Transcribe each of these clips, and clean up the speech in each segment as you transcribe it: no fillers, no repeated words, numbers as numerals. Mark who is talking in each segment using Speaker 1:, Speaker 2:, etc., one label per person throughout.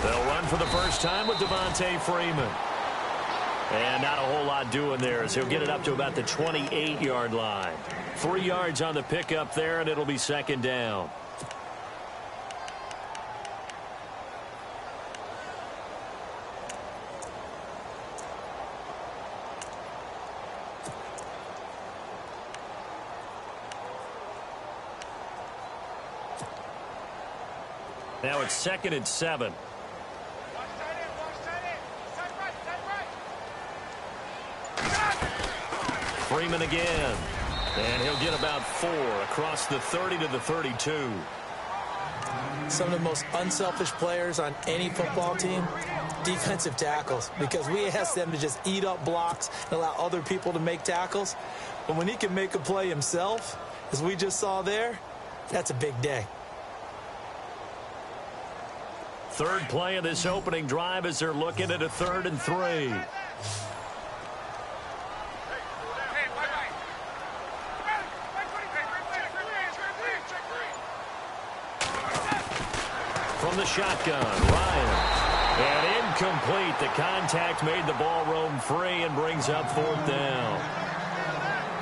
Speaker 1: They'll run for the first time with Devontae Freeman. And not a whole lot doing there as he'll get it up to about the 28-yard line. 3 yards on the pickup there, and it'll be second down. Now it's 2nd and 7. Freeman again. And he'll get about 4 across the 30 to the 32.
Speaker 2: Some of the most unselfish players on any football team, defensive tackles, because we ask them to just eat up blocks and allow other people to make tackles. But when he can make a play himself, as we just saw there, that's a big day.
Speaker 1: Third play of this opening drive as they're looking at a 3rd and 3. From the shotgun, Ryan. And incomplete. The contact made the ball roam free and brings up 4th down.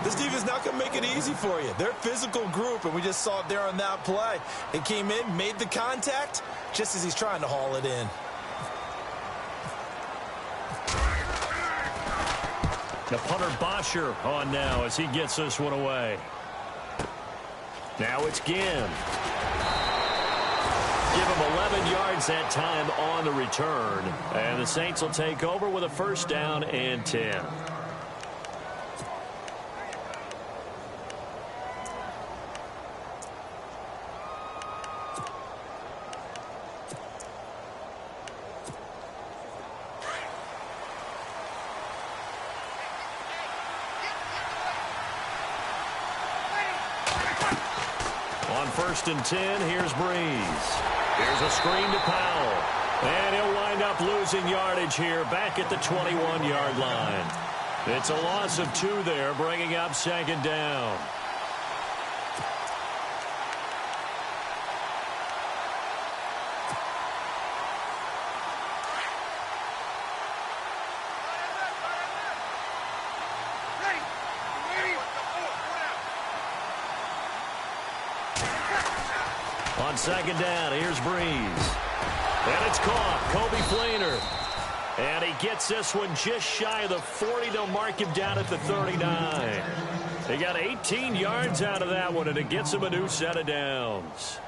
Speaker 2: This defense not going to make it easy for you. They're a physical group, and we just saw it there on that play. It came in, made the contact, just as he's trying to haul it in.
Speaker 1: The punter Bosher on now as he gets this one away. Now it's Ginn. Give him 11 yards that time on the return. And the Saints will take over with a 1st down and 10. On 1st and 10, here's Breeze. Here's a screen to Powell. And he'll wind up losing yardage here back at the 21-yard line. It's a loss of 2 there, bringing up 2nd down. On 2nd down, here's Breeze. And it's caught. Kobe Fleener. And he gets this one just shy of the 40. They'll mark him down at the 39. They got 18 yards out of that one, and it gets him a new set of downs.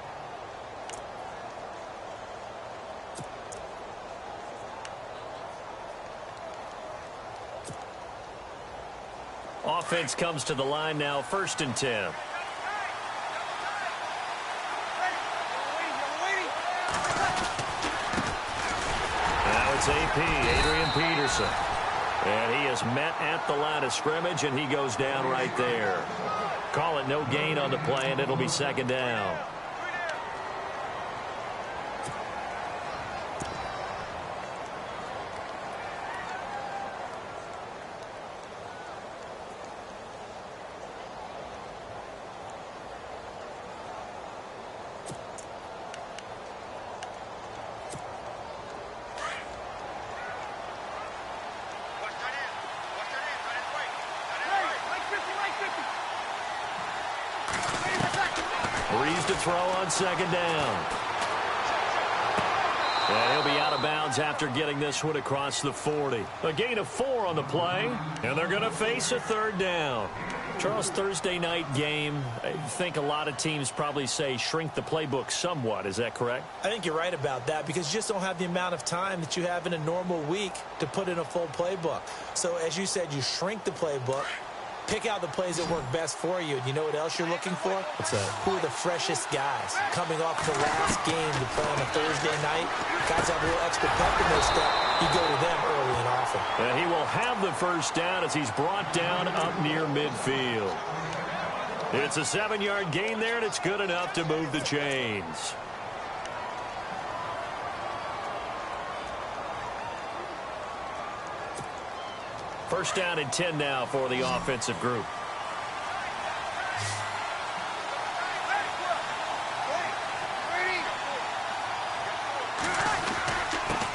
Speaker 1: Offense comes to the line now, 1st and 10. It's AP, Adrian Peterson. And he is met at the line of scrimmage, and he goes down right there. Call it no gain on the play, and it'll be 2nd down. Breeze to throw on 2nd down. And he'll be out of bounds after getting this one across the 40. A gain of 4 on the play, and they're going to face a 3rd down. Charles, Thursday night game, I think a lot of teams probably say shrink the playbook somewhat. Is that correct?
Speaker 2: I think you're right about that because you just don't have the amount of time that you have in a normal week to put in a full playbook. So, as you said, you shrink the playbook. Pick out the plays that work best for you. And you know what else you're looking for?
Speaker 1: What's that?
Speaker 2: Who are the freshest guys coming off the last game to play on a Thursday night? Guys have a little extra pep in their step. You go to them early and often.
Speaker 1: And he will have the 1st down as he's brought down up near midfield. It's a 7-yard gain there, and it's good enough to move the chains. First down and 10 now for the offensive group.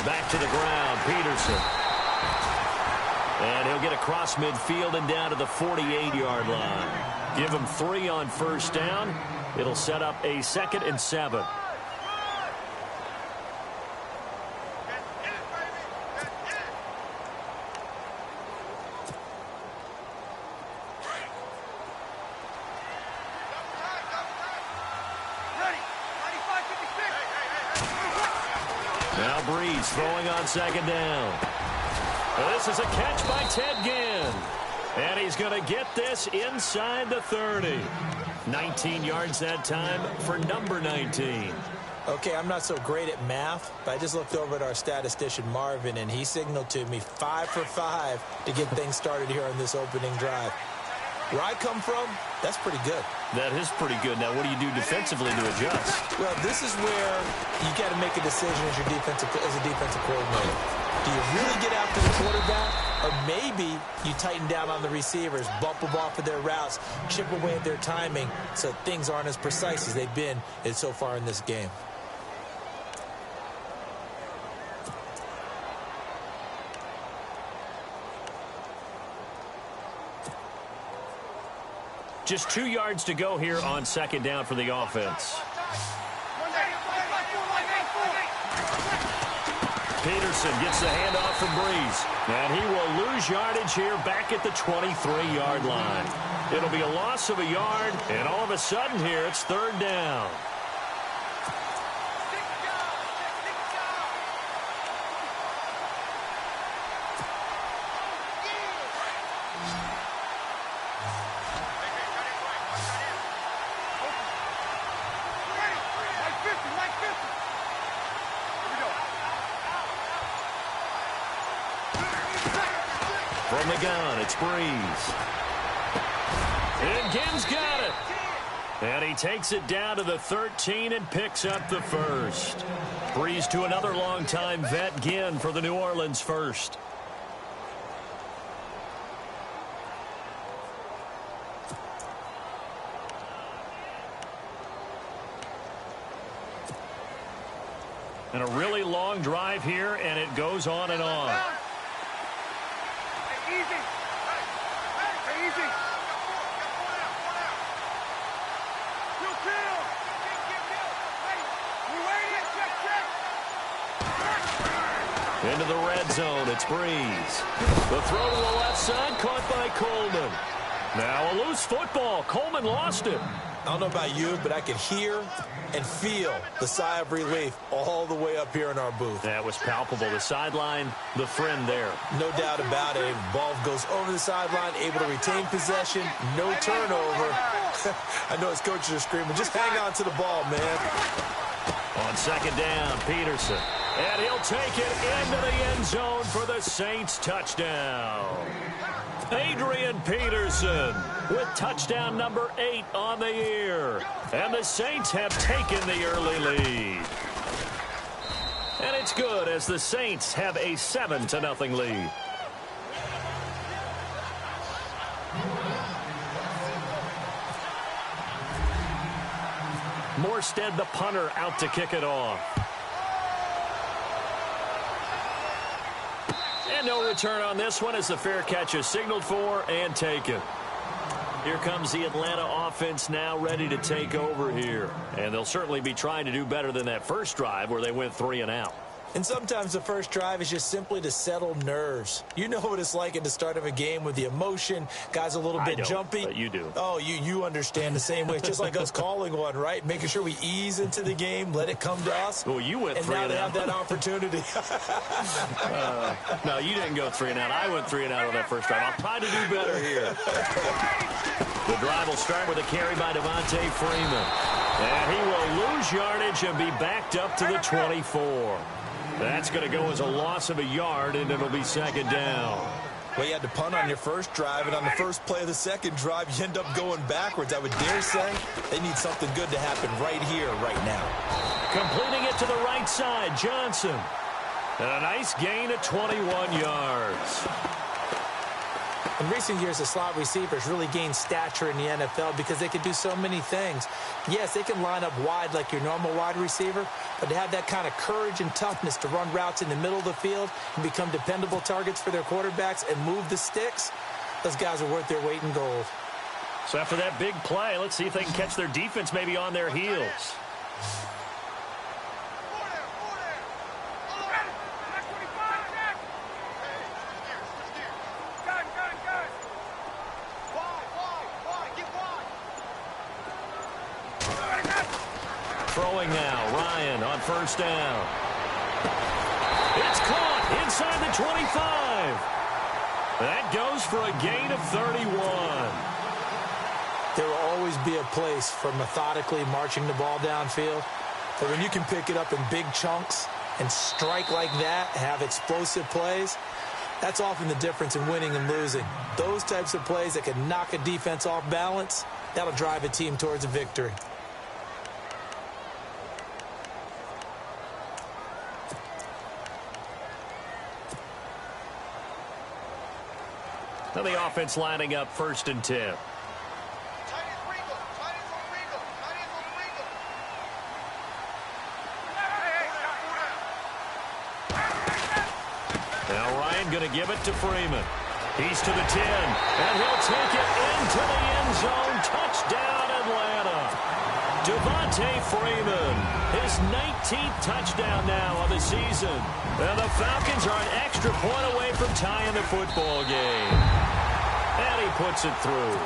Speaker 1: Back to the ground, Peterson. And he'll get across midfield and down to the 48-yard line. Give him 3 on first down. It'll set up a 2nd and 7. Now Breeze throwing on 2nd down. This is a catch by Ted Ginn. And he's going to get this inside the 30. 19 yards that time for number 19.
Speaker 2: Okay, I'm not so great at math, but I just looked over at our statistician, Marvin, and he signaled to me 5 for 5 to get things started here on this opening drive. Where I come from, that's pretty good. That is pretty good. Now, what do you do defensively to adjust? Well, this is where you got to make a decision as a defensive coordinator. Do you really get after the quarterback, or maybe you tighten down on the receivers, bump them off of their routes, chip away at their timing so things aren't as precise as they've been so far in this game?
Speaker 1: Just 2 yards to go here on 2nd down for the offense. Peterson gets the handoff from Breeze. And he will lose yardage here back at the 23-yard line. It'll be a loss of a yard, and all of a sudden here it's 3rd down. From the gun, it's Breeze. And Ginn's got it. And he takes it down to the 13 and picks up the 1st. Breeze to another longtime vet, Ginn, for the New Orleans 1st. And a really long drive here, and it goes on and on. Into the red zone, it's Breeze. The throw to the left side, caught by Coleman. Now a loose football. Coleman lost it.
Speaker 2: I don't know about you, but I can hear and feel the sigh of relief all the way up here in our booth.
Speaker 1: That was palpable. The sideline, the friend there.
Speaker 2: No doubt about it. Ball goes over the sideline, able to retain possession, no turnover. I know his coaches are screaming, just hang on to the ball, man.
Speaker 1: On 2nd down, Peterson. And he'll take it into the end zone for the Saints touchdown. Adrian Peterson with touchdown number 8 on the year. And the Saints have taken the early lead. And it's good as the Saints have a 7-0 lead. Morstead, the punter, out to kick it off. And no return on this one as the fair catch is signaled for and taken. Here comes the Atlanta offense now ready to take over here. And they'll certainly be trying to do better than that first drive where they went 3 and out.
Speaker 2: And sometimes the first drive is just simply to settle nerves. You know what it's like at the start of a game with the emotion. Guys a little bit jumpy.
Speaker 1: But you do.
Speaker 2: Oh, you understand the same way. It's just like us calling one, right? Making sure we ease into the game, let it come to us.
Speaker 1: Well, you went 3 and out.
Speaker 2: And now they have that opportunity.
Speaker 1: No, you didn't go 3 and out. I went 3 and out on that first drive. I'll try to do better here. The drive will start with a carry by Devontae Freeman. And he will lose yardage and be backed up to the 24. That's going to go as a loss of a yard, and it'll be 2nd down.
Speaker 2: Well, you had to punt on your first drive, and on the first play of the second drive, you end up going backwards. I would dare say they need something good to happen right here, right now.
Speaker 1: Completing it to the right side, Johnson. And a nice gain of 21 yards.
Speaker 2: In recent years, the slot receivers really gained stature in the NFL because they can do so many things. Yes, they can line up wide like your normal wide receiver, but to have that kind of courage and toughness to run routes in the middle of the field and become dependable targets for their quarterbacks and move the sticks, those guys are worth their weight in gold.
Speaker 1: So after that big play, let's see if they can catch their defense maybe on their heels. Throwing now, Ryan on first down. It's caught inside the 25. That goes for a gain of 31.
Speaker 2: There will always be a place for methodically marching the ball downfield. But when you can pick it up in big chunks and strike like that, have explosive plays, that's often the difference in winning and losing. Those types of plays that can knock a defense off balance, that'll drive a team towards a victory.
Speaker 1: Now the offense lining up 1st and 10. Now Ryan going to give it to Freeman. He's to the 10, and he'll take it into the end zone. Touchdown, Atlanta. Devontae Freeman, his 19th touchdown now of the season. And the Falcons are an extra point away from tying the football game. And he puts it through.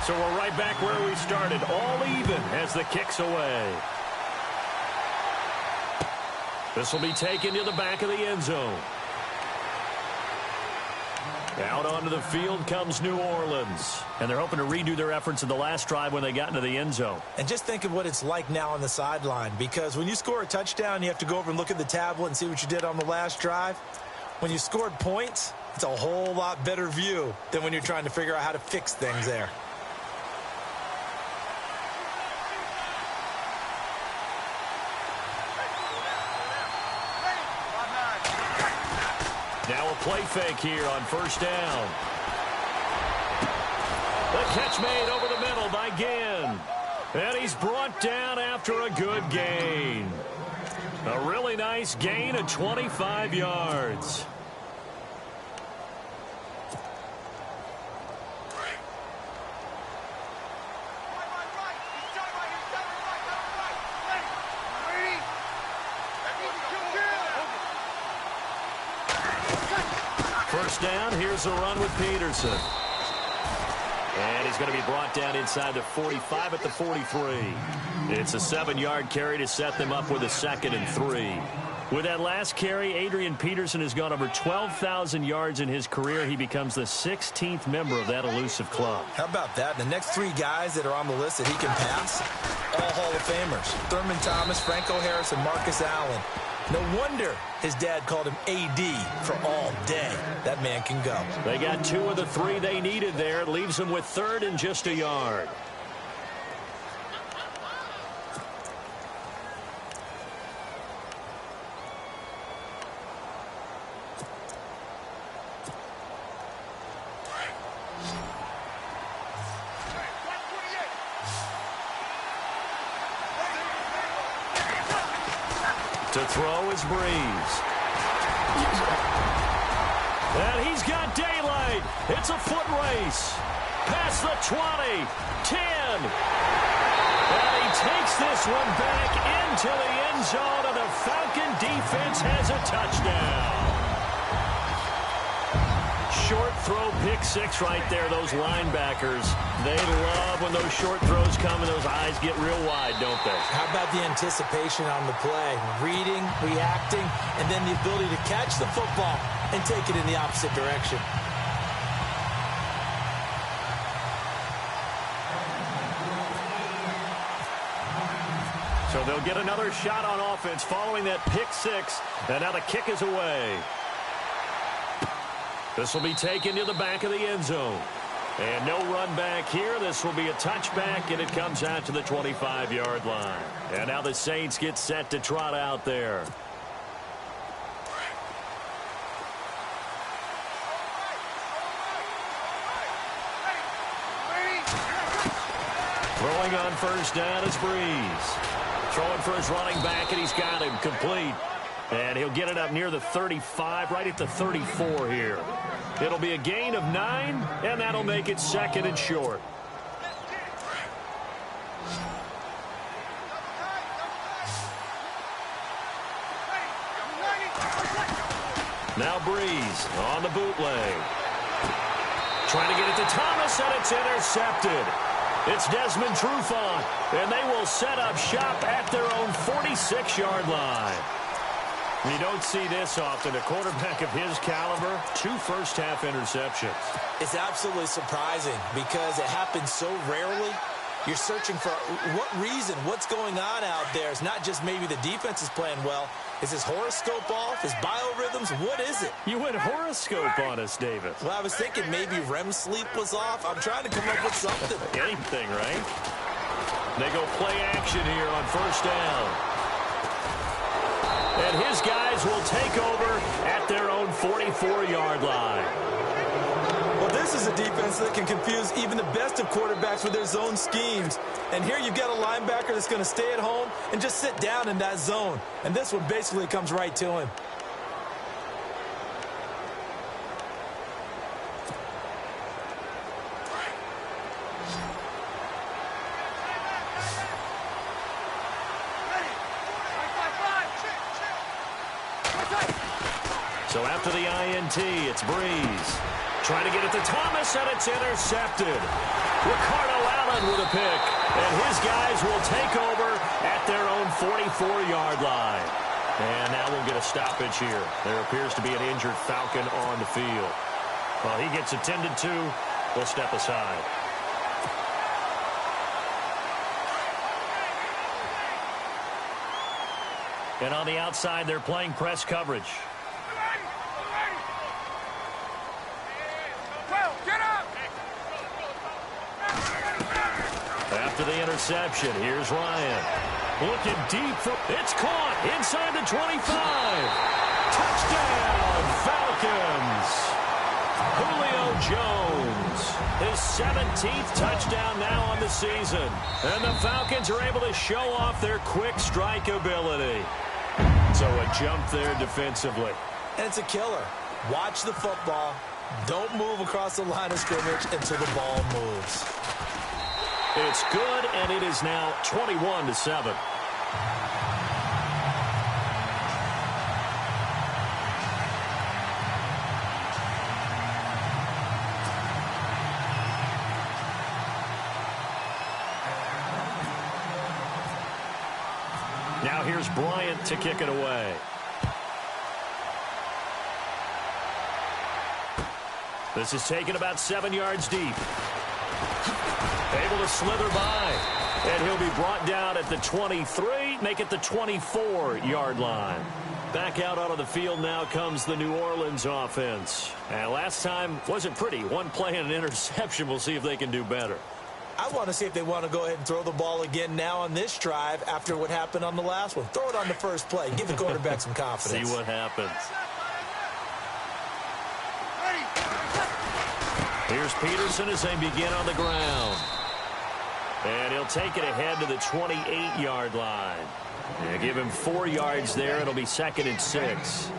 Speaker 1: So we're right back where we started, all even as the kick's away. This will be taken to the back of the end zone. Out onto the field comes New Orleans. And they're hoping to redo their efforts in the last drive when they got into the end zone.
Speaker 2: And just think of what it's like now on the sideline, because when you score a touchdown, you have to go over and look at the tablet and see what you did on the last drive. When you scored points, it's a whole lot better view than when you're trying to figure out how to fix things there.
Speaker 1: Now a play fake here on first down. The catch made over the middle by Ginn. And he's brought down after a good gain. A really nice gain of 25 yards. First down, here's a run with Peterson. And he's going to be brought down inside the 45 at the 43. It's a 7-yard carry to set them up with a 2nd and 3. With that last carry, Adrian Peterson has gone over 12,000 yards in his career. He becomes the 16th member of that elusive club.
Speaker 2: How about that? The next 3 guys that are on the list that he can pass, all Hall of Famers. Thurman Thomas, Franco Harris, and Marcus Allen. No wonder his dad called him AD for all day. That man can go.
Speaker 1: They got 2 of the 3 they needed there. It leaves them with 3rd and just a yard. To throw is Breeze. And he's got daylight. It's a foot race. Past the 20, 10. And he takes this one back into the end zone, and the Falcon defense has a touchdown. Short throw, pick 6 right there. Those linebackers, they love when those short throws come and those eyes get real wide, don't they?
Speaker 2: How about the anticipation on the play? Reading, reacting, and then the ability to catch the football and take it in the opposite direction.
Speaker 1: So they'll get another shot on offense following that pick 6, and now the kick is away. This will be taken to the back of the end zone. And no run back here. This will be a touchback, and it comes out to the 25-yard line. And now the Saints get set to trot out there. Throwing on first down is Breeze. Throwing for his running back, and he's got him complete. And he'll get it up near the 35, right at the 34 here. It'll be a gain of 9, and that'll make it 2nd and short. Now Breeze on the bootleg. Trying to get it to Thomas, and it's intercepted. It's Desmond Trufant, and they will set up shop at their own 46-yard line. You don't see this often. A quarterback of his caliber, 2 first-half interceptions.
Speaker 2: It's absolutely surprising because it happens so rarely. You're searching for what reason, what's going on out there. It's not just maybe the defense is playing well. Is his horoscope off? His biorhythms? What is it?
Speaker 1: You went horoscope on us, Davis.
Speaker 2: Well, I was thinking maybe REM sleep was off. I'm trying to come up with something.
Speaker 1: Anything, right? They go play action here on first down. And his guys will take over at their own 44-yard line.
Speaker 2: Well, this is a defense that can confuse even the best of quarterbacks with their zone schemes. And here you've got a linebacker that's going to stay at home and just sit down in that zone. And this one basically comes right to him.
Speaker 1: So after the INT, it's Breeze. Trying to get it to Thomas, and it's intercepted. Ricardo Allen with a pick, and his guys will take over at their own 44-yard line. And now we'll get a stoppage here. There appears to be an injured Falcon on the field. Well, he gets attended to. We'll step aside. And on the outside, they're playing press coverage. After the interception, here's Ryan. Looking deep for... It's caught inside the 25. Touchdown, Falcons. Julio Jones. His 17th touchdown now on the season. And the Falcons are able to show off their quick strike ability. So a jump there defensively.
Speaker 2: And it's a killer. Watch the football. Don't move across the line of scrimmage until the ball moves.
Speaker 1: It's good, and it is now 21-7. Now here's Bryant to kick it away. This is taken about 7 yards deep. Able to slither by. And he'll be brought down at the 23, make it the 24-yard line. Back out onto the field now comes the New Orleans offense. And last time wasn't pretty. One play and an interception. We'll see if they can do better.
Speaker 2: I want to see if they want to go ahead and throw the ball again now on this drive after what happened on the last one. Throw it on the first play. Give the quarterback some confidence.
Speaker 1: See what happens. Here's Peterson as they begin on the ground. And he'll take it ahead to the 28-yard line. Yeah, give him 4 yards there. It'll be 2nd and 6.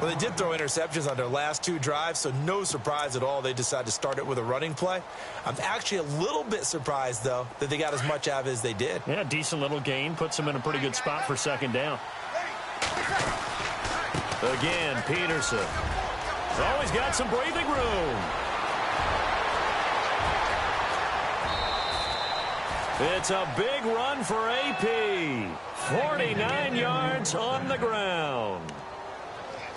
Speaker 2: Well, they did throw interceptions on their last 2 drives, so no surprise at all they decided to start it with a running play. I'm actually a little bit surprised, though, that they got as much out of it as they did.
Speaker 1: Yeah, decent little gain. Puts them in a pretty good spot for 2nd down. Again, Peterson. Always got some breathing room. It's a big run for AP. 49 yards on the ground.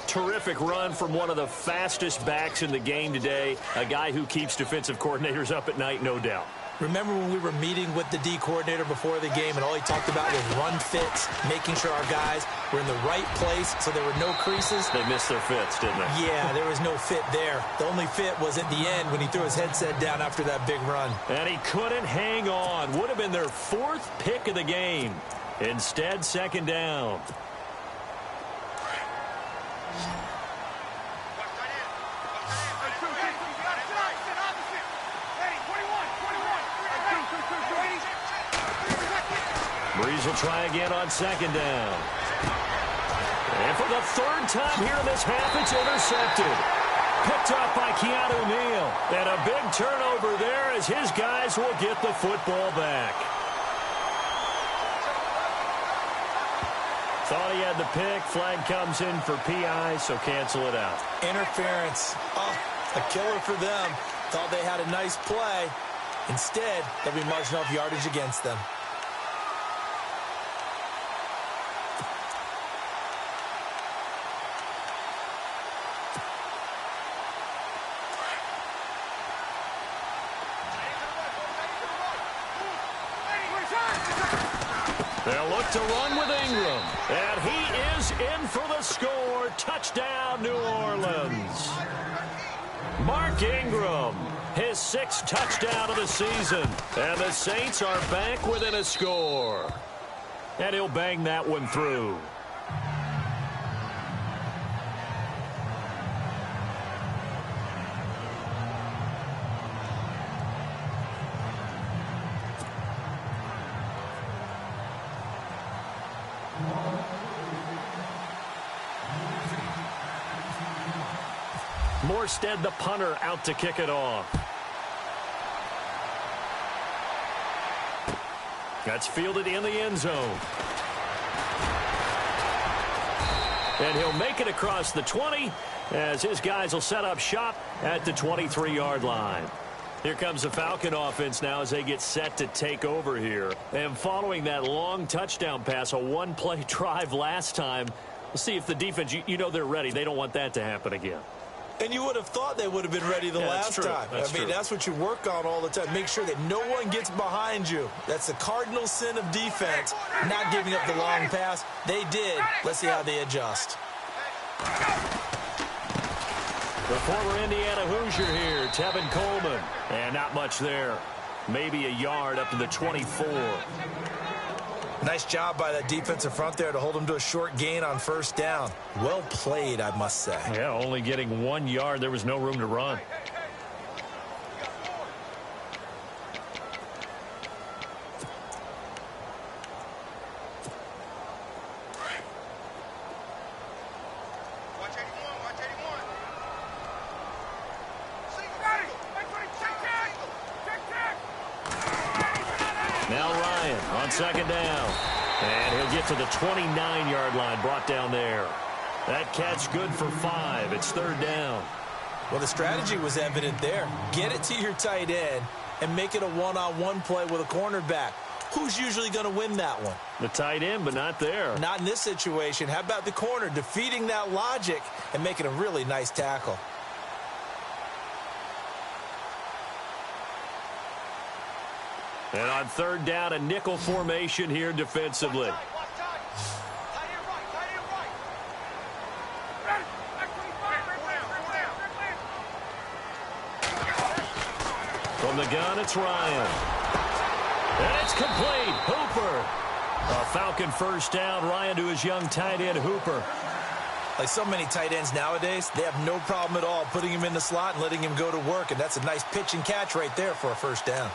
Speaker 1: Terrific run from one of the fastest backs in the game today. A guy who keeps defensive coordinators up at night, no doubt.
Speaker 2: Remember when we were meeting with the D coordinator before the game and all he talked about was run fits, making sure our guys were in the right place so there were no creases?
Speaker 1: They missed their fits, didn't they?
Speaker 2: Yeah, there was no fit there. The only fit was at the end when he threw his headset down after that big run.
Speaker 1: And he couldn't hang on. Would have been their 4th pick of the game. Instead, 2nd down. Breeze will try again on second down. And for the third time here in this half, it's intercepted. Picked up by Keanu Neal. And a big turnover there as his guys will get the football back. Thought he had the pick. Flag comes in for PI, so cancel it out.
Speaker 2: Interference. Oh, a killer for them. Thought they had a nice play. Instead, they'll be marching off yardage against them.
Speaker 1: They'll look to run with Ingram. And he is in for the score. Touchdown, New Orleans. Mark Ingram, his 6th touchdown of the season. And the Saints are back within a score. And he'll bang that one through. Morstead, the punter, out to kick it off. That's fielded in the end zone. And he'll make it across the 20 as his guys will set up shop at the 23-yard line. Here comes the Falcon offense now as they get set to take over here. And following that long touchdown pass, a one-play drive last time, we'll see if the defense, you know they're ready. They don't want that to happen again.
Speaker 2: And you would have thought they would have been ready the last time. That's what you work on all the time. Make sure that no one gets behind you. That's the cardinal sin of defense, not giving up the long pass. They did. Let's see how they adjust.
Speaker 1: The former Indiana Hoosier here, Tevin Coleman. And not much there. Maybe a yard up to the 24.
Speaker 2: Nice job by that defensive front there to hold him to a short gain on first down. Well played, I must say.
Speaker 1: Yeah, only getting 1 yard. There was no room to run. Second down. And he'll get to the 29-yard line, brought down there. That catch good for 5. It's third down.
Speaker 2: Well, the strategy was evident there. Get it to your tight end and make it a one-on-one play with a cornerback. Who's usually going to win that one?
Speaker 1: The tight end, but not there.
Speaker 2: Not in this situation. How about the corner defeating that logic and making a really nice tackle?
Speaker 1: And on third down, a nickel formation here defensively. From the gun, it's Ryan. And it's complete. Hooper. A Falcon first down. Ryan to his young tight end, Hooper.
Speaker 2: Like so many tight ends nowadays, they have no problem at all putting him in the slot and letting him go to work. And that's a nice pitch and catch right there for a first down.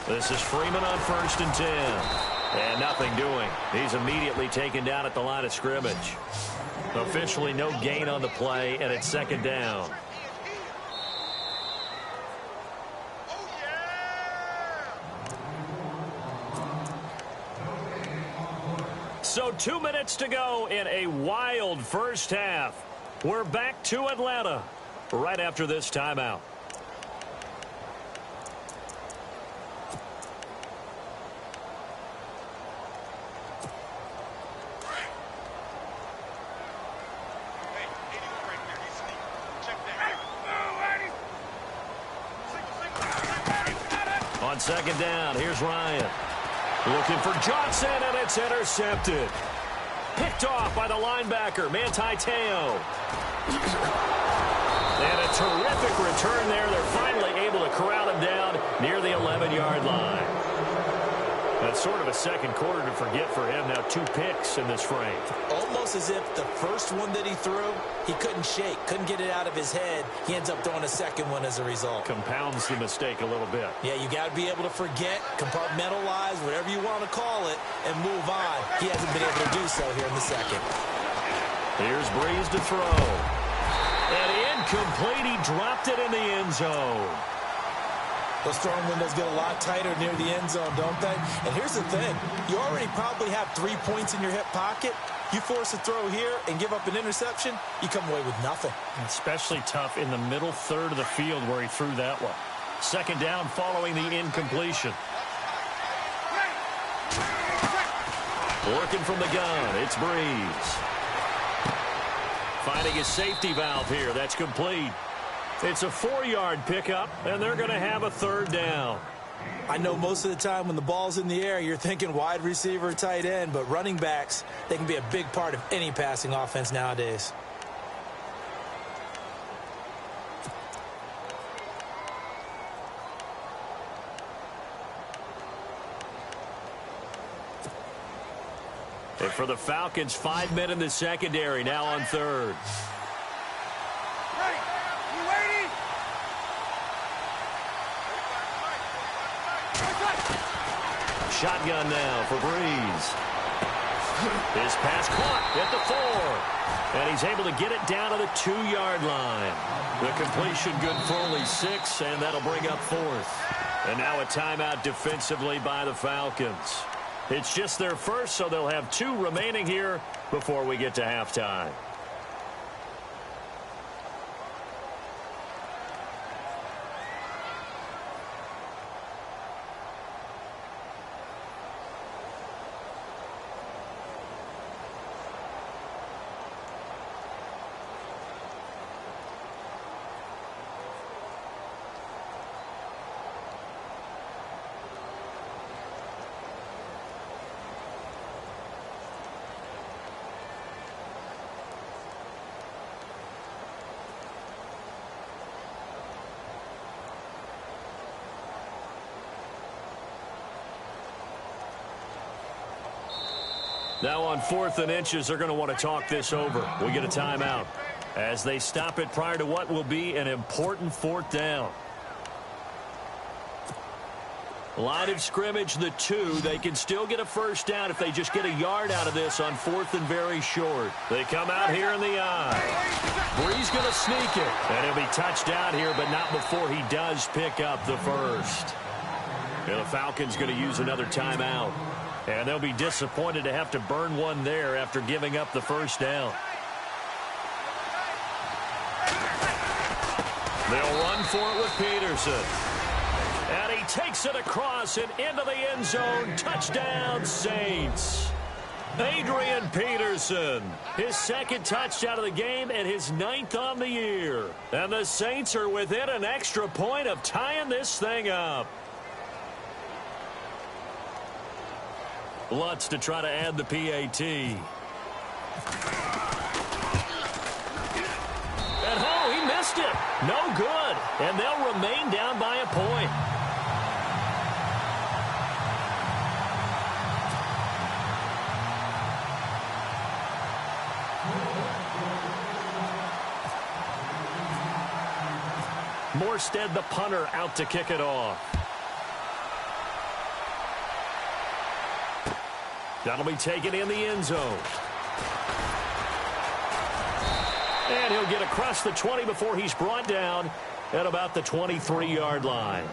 Speaker 1: This is Freeman on 1st and 10. And nothing doing. He's immediately taken down at the line of scrimmage. Officially no gain on the play, and it's second down. So 2 minutes to go in a wild first half. We're back to Atlanta right after this timeout. On second down, here's Ryan. Looking for Johnson, and it's intercepted. Picked off by the linebacker, Manti Te'o. And a terrific return there. They're finally able to corral him down near the 11 sort of a second quarter to forget for him. Now 2 picks in this frame.
Speaker 2: Almost as if the first one that he threw, he couldn't shake, couldn't get it out of his head. He ends up throwing a second one as a result.
Speaker 1: Compounds the mistake a little bit.
Speaker 2: Yeah, you got to be able to forget, compartmentalize, whatever you want to call it, and move on. He hasn't been able to do so here in the second.
Speaker 1: Here's Breeze to throw. And incomplete. He dropped it in the end zone.
Speaker 2: Those throwing windows get a lot tighter near the end zone, don't they? And here's the thing. You already probably have 3 points in your hip pocket. You force a throw here and give up an interception, you come away with nothing.
Speaker 1: Especially tough in the middle third of the field where he threw that one. Second down following the incompletion. Working from the gun, it's Breeze. Finding his safety valve here. That's complete. It's a 4-yard pickup, and they're going to have a third down.
Speaker 2: I know most of the time when the ball's in the air, you're thinking wide receiver, tight end, but running backs, they can be a big part of any passing offense nowadays.
Speaker 1: And for the Falcons, 5 men in the secondary, now on third. Shotgun now for Breeze. His pass caught at the 4. And he's able to get it down to the 2-yard line. The completion good for only 6, and that'll bring up 4th. And now a timeout defensively by the Falcons. It's just their first, so they'll have 2 remaining here before we get to halftime. Now on 4th and inches, they're going to want to talk this over. We get a timeout as they stop it prior to what will be an important 4th down. Line of scrimmage, the 2. They can still get a first down if they just get a yard out of this on 4th and very short. They come out here in the eye. Breeze going to sneak it. And he'll be touched down here, but not before he does pick up the first. And the Falcons going to use another timeout. And they'll be disappointed to have to burn one there after giving up the first down. They'll run for it with Peterson. And he takes it across and into the end zone. Touchdown, Saints. Adrian Peterson, his 2nd touchdown of the game and his 9th on the year. And the Saints are within an extra point of tying this thing up. Lutz to try to add the PAT. And he missed it. No good. And they'll remain down by a point. Morstead, the punter, out to kick it off. That'll be taken in the end zone. And he'll get across the 20 before he's brought down at about the 23-yard line.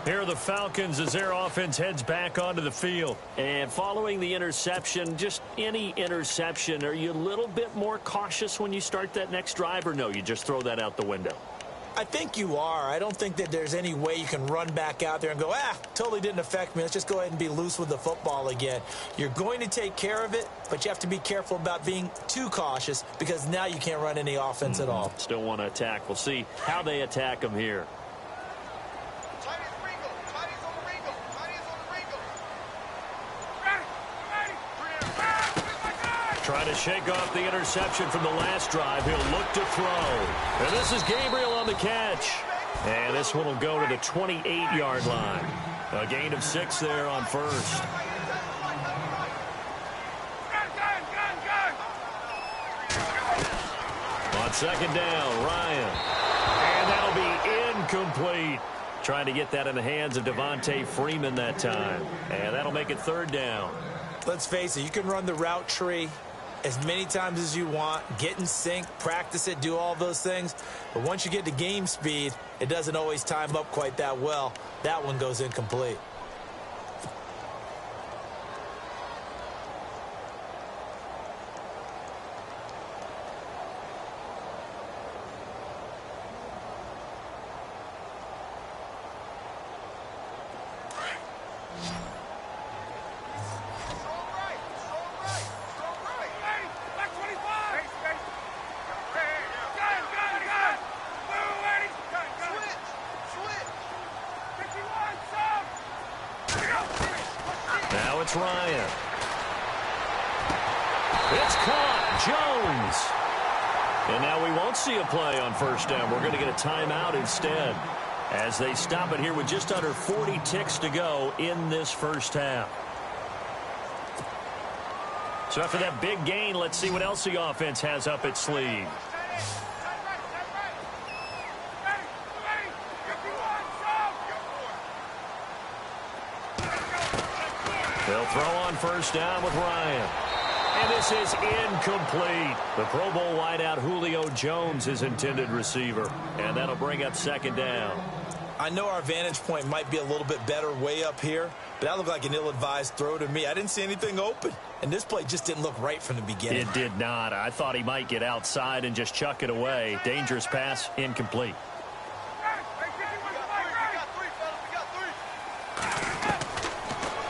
Speaker 1: Here are the Falcons as their offense heads back onto the field. And following the interception, just any interception, are you a little bit more cautious when you start that next drive, or no, you just throw that out the window?
Speaker 2: I think you are. I don't think that there's any way you can run back out there and go, totally didn't affect me. Let's just go ahead and be loose with the football again. You're going to take care of it, but you have to be careful about being too cautious because now you can't run any offense at all.
Speaker 1: Still want to attack. We'll see how they attack them here. Trying to shake off the interception from the last drive. He'll look to throw. And this is Gabriel on the catch. And this one will go to the 28-yard line. A gain of 6 there on first. second down, Ryan. And that'll be incomplete. Trying to get that in the hands of Devontae Freeman that time. And that'll make it third down.
Speaker 2: Let's face it, you can run the route tree as many times as you want, get in sync, practice it, do all those things. But once you get to game speed, it doesn't always time up quite that well. That one goes incomplete.
Speaker 1: Now it's Ryan. It's caught. Jones. And now we won't see a play on first down. We're going to get a timeout instead as they stop it here with just under 40 ticks to go in this first half. So after that big gain, let's see what else the offense has up its sleeve. They'll throw on first down with Ryan. And this is incomplete. The Pro Bowl wideout Julio Jones, his intended receiver. And that'll bring up second down.
Speaker 2: I know our vantage point might be a little bit better way up here, but that looked like an ill-advised throw to me. I didn't see anything open. And this play just didn't look right from the beginning.
Speaker 1: It did not. I thought he might get outside and just chuck it away. Dangerous pass, incomplete.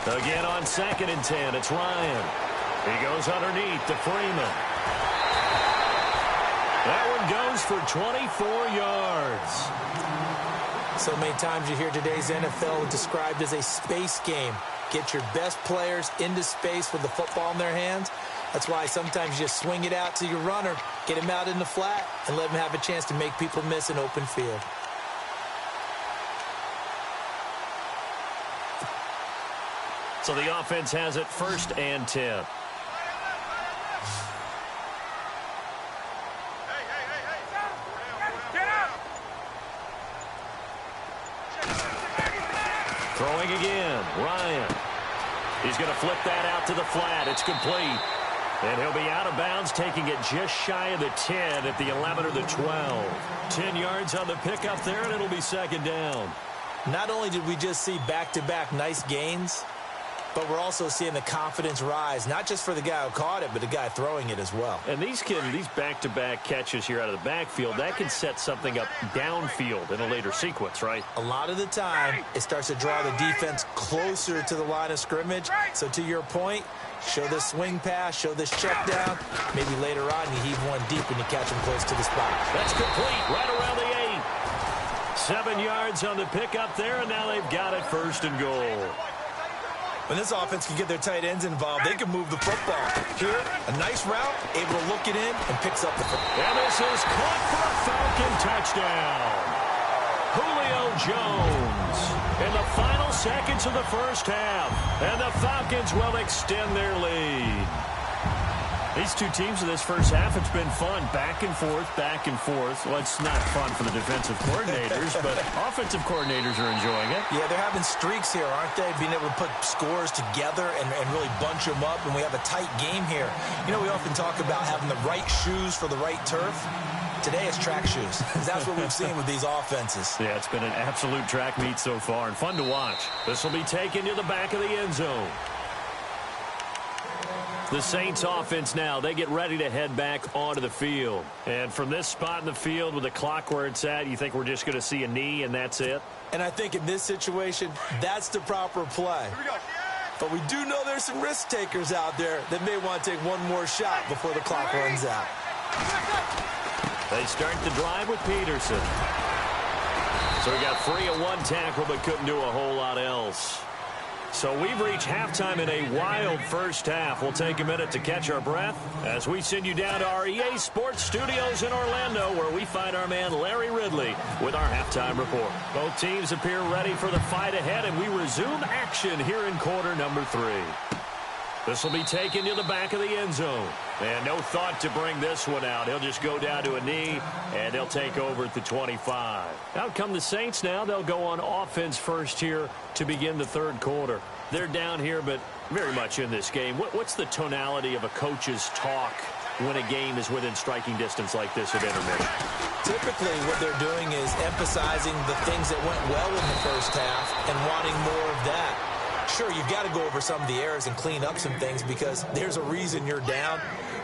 Speaker 1: Again on 2nd and 10, it's Ryan. He goes underneath to Freeman. That one goes for 24 yards.
Speaker 2: So many times you hear today's NFL described as a space game. Get your best players into space with the football in their hands. That's why sometimes you just swing it out to your runner, get him out in the flat, and let him have a chance to make people miss an open field.
Speaker 1: So the offense has it 1st and 10. Throwing again, Ryan. He's going to flip that out to the flat. It's complete. And he'll be out of bounds, taking it just shy of the 10 at the 11 or the 12. 10 yards on the pickup there, and it'll be second down.
Speaker 2: Not only did we just see back-to-back nice gains, but we're also seeing the confidence rise, not just for the guy who caught it, but the guy throwing it as well.
Speaker 1: And these back-to-back catches here out of the backfield, that can set something up downfield in a later sequence, right?
Speaker 2: A lot of the time, it starts to draw the defense closer to the line of scrimmage. So to your point, show this swing pass, show this check down. Maybe later on you heave one deep and you catch him close to the spot.
Speaker 1: That's complete, right around the 8. 7 yards on the pickup there, and now they've got it 1st and goal.
Speaker 2: When this offense can get their tight ends involved, they can move the football. Here, a nice route, able to look it in, and picks up the football.
Speaker 1: And this is caught for a Falcon touchdown. Julio Jones in the final seconds of the first half. And the Falcons will extend their lead. These two teams in this first half, it's been fun. Back and forth, back and forth. Well, it's not fun for the defensive coordinators, but offensive coordinators are enjoying it.
Speaker 2: Yeah, they're having streaks here, aren't they? Being able to put scores together and really bunch them up, and we have a tight game here. You know, we often talk about having the right shoes for the right turf. Today it's track shoes. That's what we've seen with these offenses.
Speaker 1: Yeah, it's been an absolute track meet so far and fun to watch. This will be taken to the back of the end zone. The Saints offense now, they get ready to head back onto the field. And from this spot in the field with the clock where it's at, you think we're just going to see a knee and that's it?
Speaker 2: And I think in this situation, that's the proper play. But we do know there's some risk takers out there that may want to take one more shot before the clock runs out.
Speaker 1: They start the drive with Peterson. So he got free of one tackle but couldn't do a whole lot else. So we've reached halftime in a wild first half. We'll take a minute to catch our breath as we send you down to our EA Sports Studios in Orlando, where we find our man Larry Ridley with our halftime report. Both teams appear ready for the fight ahead, and we resume action here in quarter number 3. This will be taken to the back of the end zone. And no thought to bring this one out. He'll just go down to a knee, and they'll take over at the 25. Out come the Saints now. They'll go on offense first here to begin the third quarter. They're down here, but very much in this game. What's the tonality of a coach's talk when a game is within striking distance like this at intermission?
Speaker 2: Typically, what they're doing is emphasizing the things that went well in the first half and wanting more of that. Sure, you've got to go over some of the errors and clean up some things because there's a reason you're down.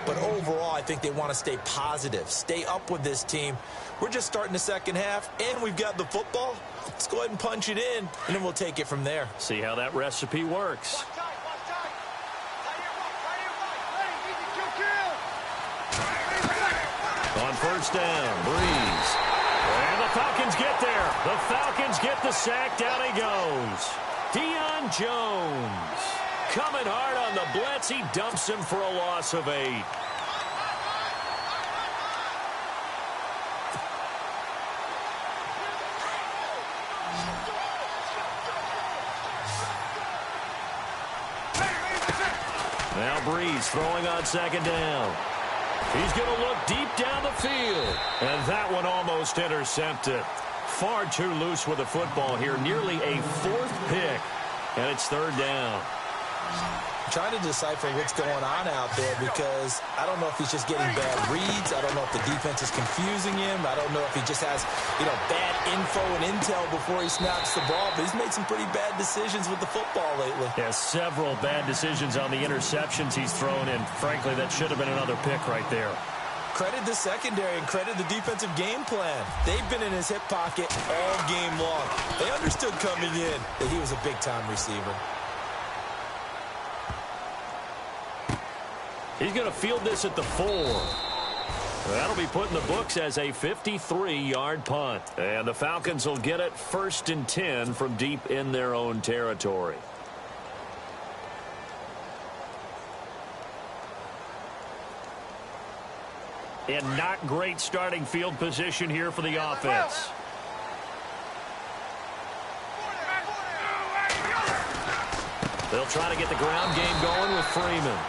Speaker 2: But overall, I think they want to stay positive, stay up with this team. We're just starting the second half, and we've got the football. Let's go ahead and punch it in, and then we'll take it from there.
Speaker 1: See how that recipe works. On first down, Breeze. And the Falcons get there. The Falcons get the sack. Down he goes. Deion Jones coming hard on the blitz. He dumps him for a loss of 8. Now Breeze throwing on second down. He's going to look deep down the field. And that one almost intercepted. Far too loose with the football here. Nearly a 4th pick. And it's third down.
Speaker 2: I'm trying to decipher what's going on out there because I don't know if he's just getting bad reads. I don't know if the defense is confusing him. I don't know if he just has, bad info and intel before he snaps the ball. But he's made some pretty bad decisions with the football lately.
Speaker 1: Yeah, several bad decisions on the interceptions he's thrown in. Frankly, that should have been another pick right there.
Speaker 2: Credit the secondary and credit the defensive game plan. They've been in his hip pocket all game long. They understood coming in that he was a big-time receiver.
Speaker 1: He's going to field this at the 4. That'll be put in the books as a 53-yard punt. And the Falcons will get it 1st and 10 from deep in their own territory. And not great starting field position here for the offense. They'll try to get the ground game going with Freeman.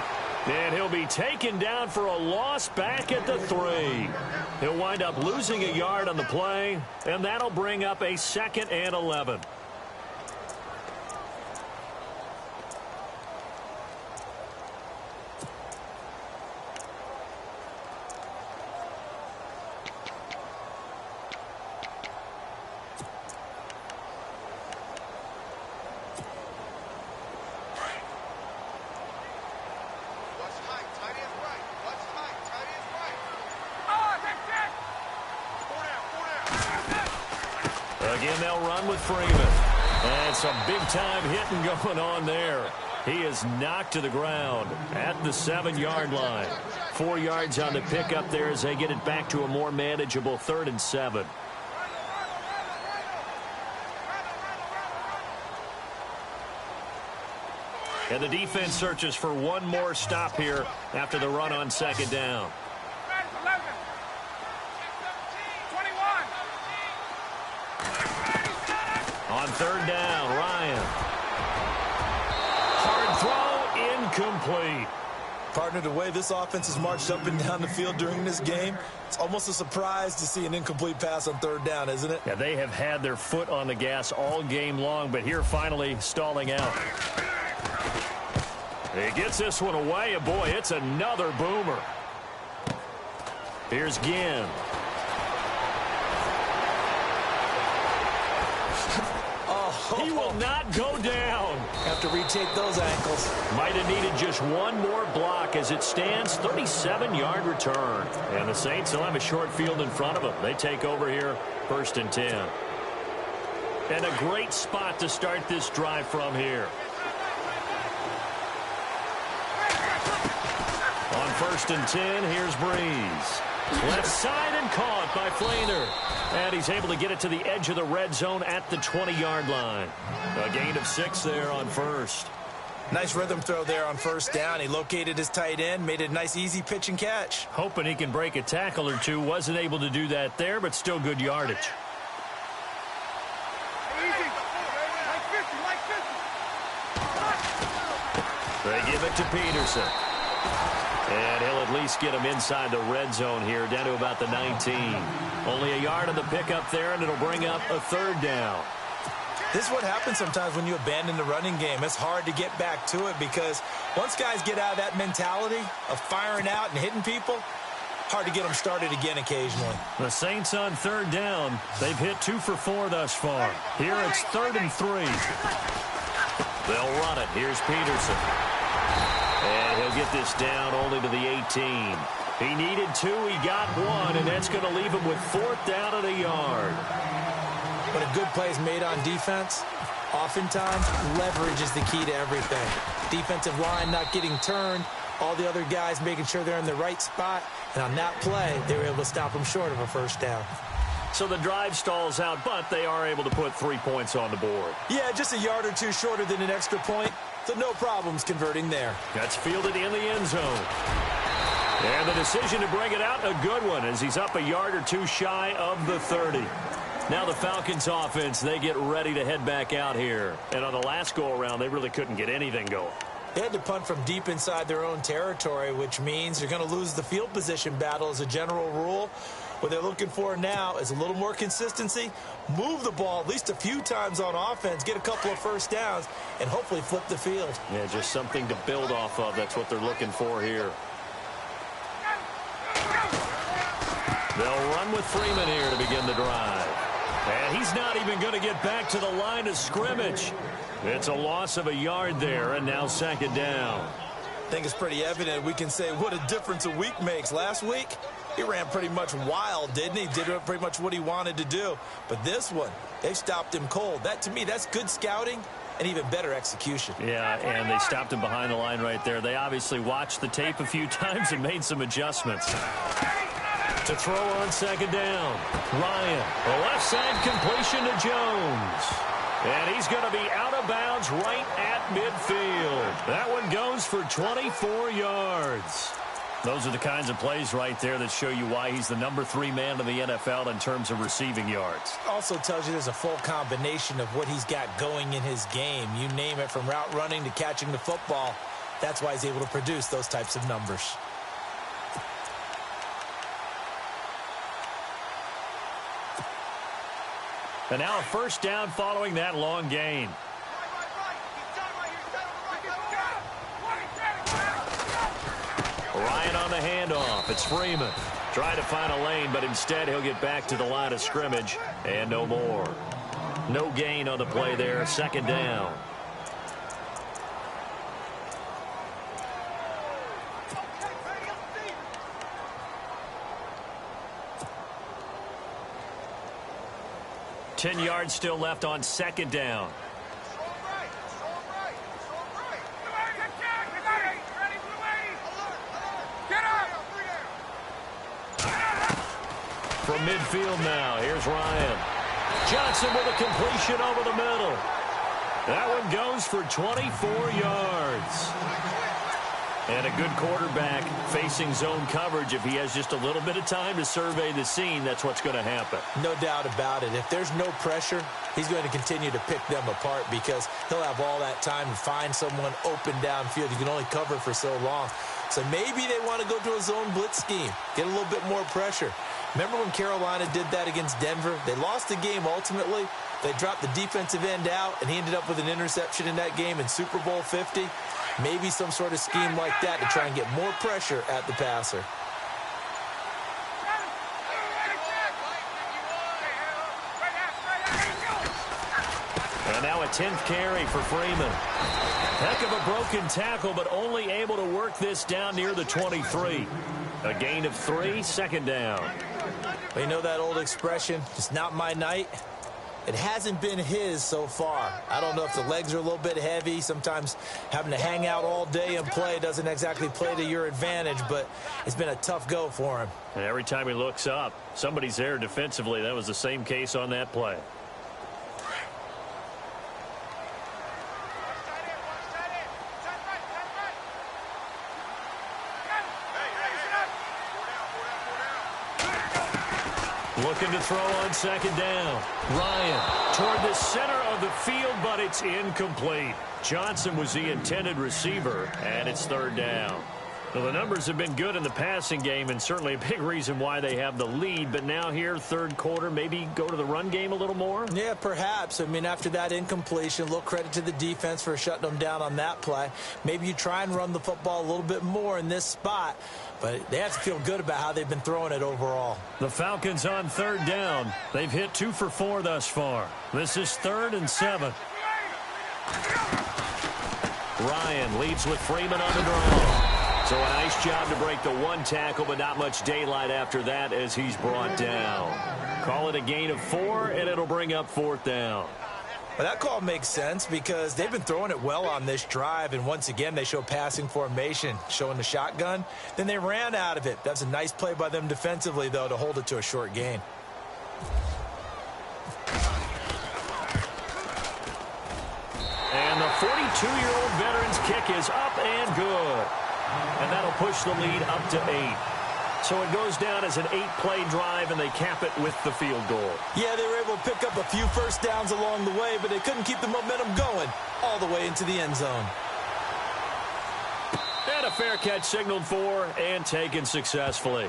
Speaker 1: And he'll be taken down for a loss back at the 3. He'll wind up losing a yard on the play, and that'll bring up a 2nd and 11. Again, they'll run with Freeman. And some big-time hitting going on there. He is knocked to the ground at the 7-yard line. 4 yards on the pickup there as they get it back to a more manageable 3rd and 7. And the defense searches for one more stop here after the run on second down. On third down, Ryan. Hard throw, incomplete.
Speaker 2: Partner, the way this offense has marched up and down the field during this game, it's almost a surprise to see an incomplete pass on third down, isn't it?
Speaker 1: Yeah, they have had their foot on the gas all game long, but here finally stalling out. He gets this one away, and boy, it's another boomer. Here's Ginn. He will not go down.
Speaker 2: Have to retake those ankles.
Speaker 1: Might have needed just one more block as it stands. 37-yard return. And the Saints will have a short field in front of them. They take over here, 1st and 10. And a great spot to start this drive from here. On 1st and 10, here's Breeze. Left side and caught by Flainer. And he's able to get it to the edge of the red zone at the 20-yard line. A gain of 6 there on first.
Speaker 2: Nice rhythm throw there on first down. He located his tight end, made it a nice easy pitch and catch.
Speaker 1: Hoping he can break a tackle or two. Wasn't able to do that there, but still good yardage. They give it to Peterson. And he'll at least get him inside the red zone here, down to about the 19. Only a yard on the pickup there, and it'll bring up a third down.
Speaker 2: This is what happens sometimes when you abandon the running game. It's hard to get back to it because once guys get out of that mentality of firing out and hitting people, hard to get them started again occasionally.
Speaker 1: The Saints on third down. They've hit 2 for 4 thus far. Here it's 3rd and 3. They'll run it. Here's Peterson. And he'll get this down only to the 18. He needed 2. He got 1, and that's going to leave him with 4th down and a yard.
Speaker 2: When a good play is made on defense, oftentimes leverage is the key to everything. Defensive line not getting turned, all the other guys making sure they're in the right spot, and on that play, they were able to stop them short of a first down.
Speaker 1: So the drive stalls out, but they are able to put 3 points on the board.
Speaker 2: Yeah, just a yard or 2 shorter than an extra point, so no problems converting there.
Speaker 1: That's fielded in the end zone. And the decision to bring it out, a good one, as he's up a yard or 2 shy of the 30. Now the Falcons offense, they get ready to head back out here. And on the last go-around, they really couldn't get anything going.
Speaker 2: They had to punt from deep inside their own territory, which means you're going to lose the field position battle as a general rule. What they're looking for now is a little more consistency, move the ball at least a few times on offense, get a couple of first downs, and hopefully flip the field.
Speaker 1: Yeah, just something to build off of. That's what they're looking for here. They'll run with Freeman here to begin the drive. And he's not even going to get back to the line of scrimmage. It's a loss of a yard there, and now 2nd down.
Speaker 2: I think it's pretty evident. We can say what a difference a week makes. Last week, he ran pretty much wild, didn't he? Did pretty much what he wanted to do. But this one, they stopped him cold. That, to me, that's good scouting and even better execution.
Speaker 1: Yeah, and they stopped him behind the line right there. They obviously watched the tape a few times and made some adjustments. To throw on 2nd down, Ryan, a left side completion to Jones. And he's going to be out of bounds right at midfield. That one goes for 24 yards. Those are the kinds of plays right there that show you why he's the number 3 man in the NFL in terms of receiving yards.
Speaker 2: Also tells you there's a full combination of what he's got going in his game. You name it, from route running to catching the football. That's why he's able to produce those types of numbers.
Speaker 1: And now a first down following that long gain. Ryan on the handoff. It's Freeman. Trying to find a lane, but instead he'll get back to the line of scrimmage and no more. No gain on the play there. 2nd down. Ten yards still left on 2nd down. From midfield now, here's Ryan. Johnson with a completion over the middle. That one goes for 24 yards. And a good quarterback facing zone coverage. If he has just a little bit of time to survey the scene, that's what's going to happen.
Speaker 2: No doubt about it. If there's no pressure, he's going to continue to pick them apart because he'll have all that time to find someone open downfield. You can only cover for so long. So maybe they want to go to a zone blitz scheme, get a little bit more pressure. Remember when Carolina did that against Denver? They lost the game ultimately. They dropped the defensive end out, and he ended up with an interception in that game in Super Bowl 50. Maybe some sort of scheme like that to try and get more pressure at the passer.
Speaker 1: And now a 10th carry for Freeman. Heck of a broken tackle, but only able to work this down near the 23. A gain of 3, 2nd down.
Speaker 2: Well, you know that old expression, it's not my night. It hasn't been his so far. I don't know if the legs are a little bit heavy. Sometimes having to hang out all day and play doesn't exactly play to your advantage, but it's been a tough go for him.
Speaker 1: And every time he looks up, somebody's there defensively. That was the same case on that play. Looking to throw on second down. Ryan toward the center of the field, but it's incomplete. Johnson was the intended receiver, and it's third down. Well, the numbers have been good in the passing game, and certainly a big reason why they have the lead. But now here, third quarter, maybe go to the run game a little more?
Speaker 2: Yeah, perhaps. I mean, after that incompletion, a little credit to the defense for shutting them down on that play. Maybe you try and run the football a little bit more in this spot. But they have to feel good about how they've been throwing it overall.
Speaker 1: The Falcons on third down. They've hit 2 for 4 thus far. This is 3rd and 7. Ryan leads with Freeman on the draw. So a nice job to break the one tackle, but not much daylight after that as he's brought down. Call it a gain of 4, and it'll bring up 4th down.
Speaker 2: Well, that call makes sense because they've been throwing it well on this drive, and once again they show passing formation, showing the shotgun. Then they ran out of it. That's a nice play by them defensively, though, to hold it to a short gain.
Speaker 1: And the 42-year-old veteran's kick is up and good. And that'll push the lead up to 8. So it goes down as an 8-play drive, and they cap it with the field goal.
Speaker 2: Yeah, they were able to pick up a few first downs along the way, but they couldn't keep the momentum going all the way into the end zone.
Speaker 1: And a fair catch signaled for and taken successfully.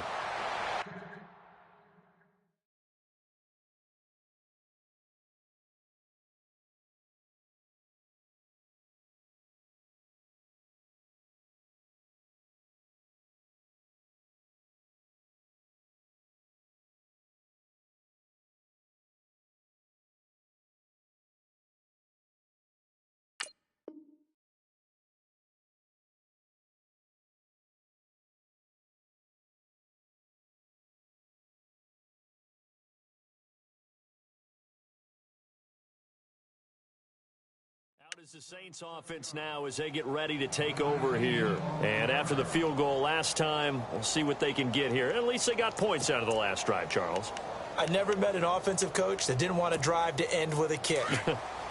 Speaker 1: Out is the Saints offense now as they get ready to take over here. And after the field goal last time, we'll see what they can get here. At least they got points out of the last drive, Charles.
Speaker 2: I never met an offensive coach that didn't want to drive to end with a kick.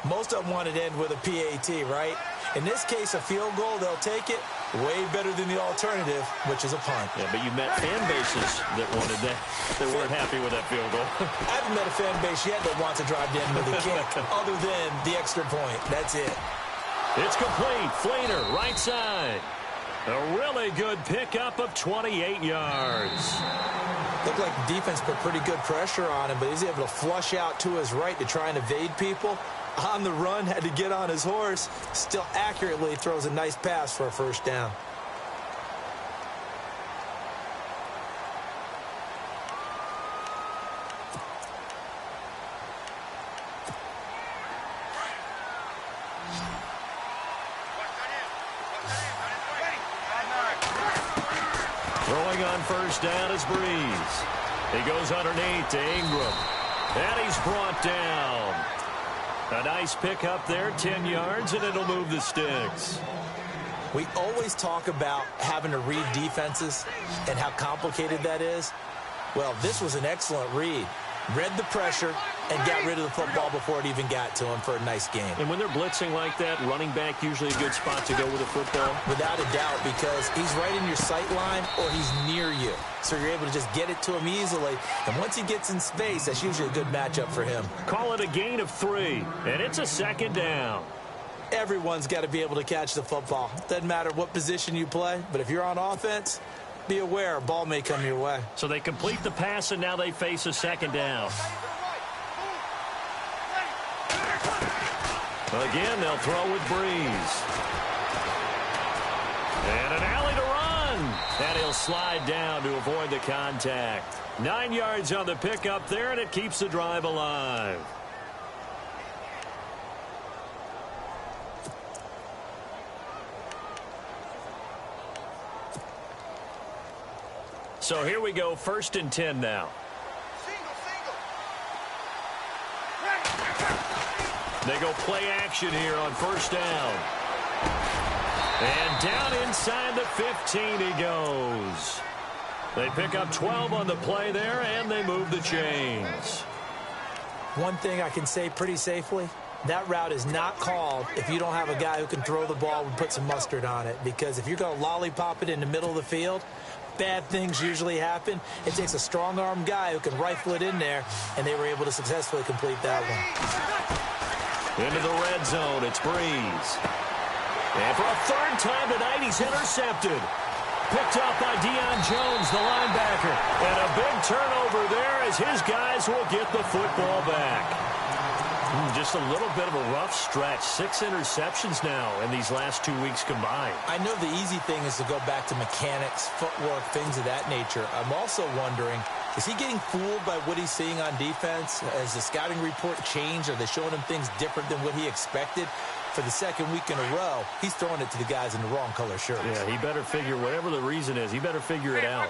Speaker 2: Most of them wanted to end with a PAT, right? In this case, a field goal, they'll take it way better than the alternative, which is a punt.
Speaker 1: Yeah, but you met fan bases that wanted that. They weren't happy with that field goal.
Speaker 2: I haven't met a fan base yet that wants to drive to end with a kick other than the extra point. That's it.
Speaker 1: It's complete. Fleener, right side. A really good pickup of 28 yards.
Speaker 2: Looked like the defense put pretty good pressure on him, but he's able to flush out to his right to try and evade people. On the run, had to get on his horse. Still accurately throws a nice pass for a first down.
Speaker 1: Throwing on first down is Breeze. He goes underneath to Ingram. And he's brought down. A nice pickup there, 10 yards, and it'll move the sticks.
Speaker 2: We always talk about having to read defenses and how complicated that is. Well, this was an excellent read. Read the pressure and got rid of the football before it even got to him for a nice game.
Speaker 1: And when they're blitzing like that, running back usually a good spot to go with the football?
Speaker 2: Without a doubt, because he's right in your sight line or he's near you. So you're able to just get it to him easily. And once he gets in space, that's usually a good matchup for him.
Speaker 1: Call it a gain of 3, and it's a second down.
Speaker 2: Everyone's got to be able to catch the football. Doesn't matter what position you play, but if you're on offense, be aware a ball may come your way.
Speaker 1: So they complete the pass, and now they face a second down. Again, they'll throw with Breeze. And an alley to run. And he'll slide down to avoid the contact. 9 yards on the pickup there, and it keeps the drive alive. So here we go, 1st and 10 now. They go play action here on first down. And down inside the 15 he goes. They pick up 12 on the play there, and they move the chains.
Speaker 2: One thing I can say pretty safely, that route is not called if you don't have a guy who can throw the ball and put some mustard on it. Because if you're going to lollipop it in the middle of the field, bad things usually happen. It takes a strong-arm guy who can rifle it in there, and they were able to successfully complete that one.
Speaker 1: Into the red zone, it's Breeze. And for a third time tonight, he's intercepted. Picked up by Deion Jones, the linebacker. And a big turnover there as his guys will get the football back. Just a little bit of a rough stretch. 6 interceptions now in these last 2 weeks combined.
Speaker 2: I know the easy thing is to go back to mechanics, footwork, things of that nature. I'm also wondering, is he getting fooled by what he's seeing on defense? Has the scouting report changed? Are they showing him things different than what he expected? For the second week in a row, he's throwing it to the guys in the wrong color shirts.
Speaker 1: Yeah, he better figure, whatever the reason is, he better figure it out.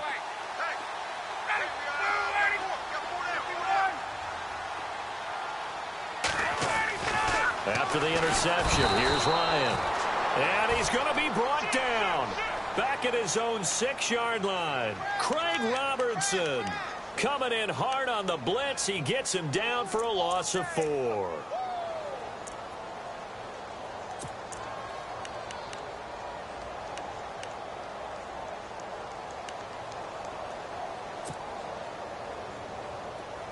Speaker 1: After the interception, here's Ryan. And he's going to be brought down. Back at his own 6-yard line. Craig Robertson coming in hard on the blitz. He gets him down for a loss of 4.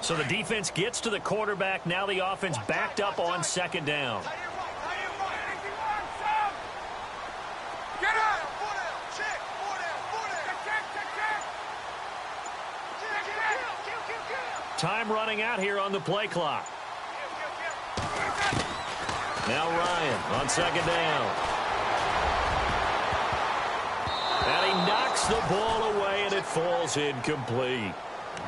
Speaker 1: So the defense gets to the quarterback. Now the offense backed up on 2nd down. Time running out here on the play clock. Now Ryan on 2nd down. And he knocks the ball away, and it falls incomplete.